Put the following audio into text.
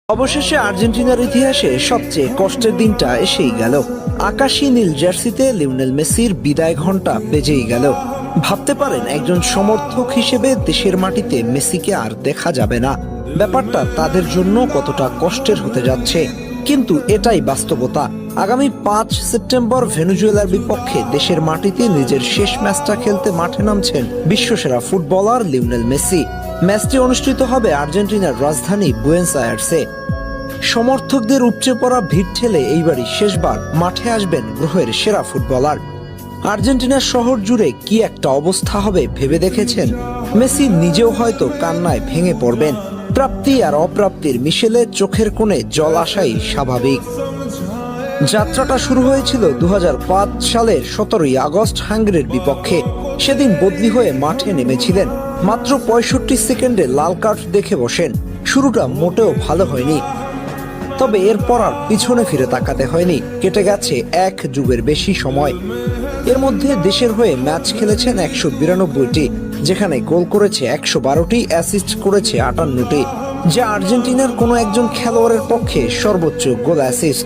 অবশেষে আর্জেন্টিনার ইতিহাসে সবচেয়ে কষ্টের দিনটা এসেই গেল। আকাশী নীল জার্সিতে লিওনেল মেসির বিদায় ঘণ্টা বেজেই গেল। ভাবতে পারেন একজন সমর্থক হিসেবে দেশের মাটিতে মেসিকে আর দেখা যাবে না। ব্যাপারটা তাদের জন্য কতটা কষ্টের হতে যাচ্ছে, কিন্তু এটাই বাস্তবতা। আগামী 5 সেপ্টেম্বর ভেনেজুয়েলার বিপক্ষে দেশের মাটিতে নিজের শেষ ম্যাচটা খেলতে মাঠে নামছেন বিশ্বসেরা ফুটবলার লিওনেল মেসি। ম্যাচটি অনুষ্ঠিত হবে আর্জেন্টিনার রাজধানী বুয়েনোস আয়ার্সে। সমর্থকদের উপচে পড়া ভিড় ঠেলে এইবারই শেষবার মাঠে আসবেন গ্রহের সেরা ফুটবলার। আর্জেন্টিনার শহর জুড়ে কি একটা অবস্থা হবে ভেবে দেখেছেন? মেসি নিজেও হয়তো কান্নায় ভেঙে পড়বেন। প্রাপ্তি আর অপ্রাপ্তির মিশেলে চোখের কোণে জল আসাই স্বাভাবিক। যাত্রাটা শুরু হয়েছিল 2005 সালের 17ই আগস্ট হাঙ্গেরির বিপক্ষে। সেদিন বদলি হয়ে মাঠে নেমেছিলেন। মাত্র 65 সেকেন্ডে লাল কার্ড দেখে বসেন। শুরুটা মোটেও ভালো হয়নি, তবে এরপর আর পিছনে ফিরে তাকাতে হয়নি। কেটে গেছে 1 যুগের বেশি সময়। এর মধ্যে দেশের হয়ে ম্যাচ খেলেছেন 192টি, যেখানে গোল করেছে 112টি, অ্যাসিস্ট করেছে 58টি, যা আর্জেন্টিনার কোনো একজন খেলোয়াড়ের পক্ষে সর্বোচ্চ গোল অ্যাসিস্ট।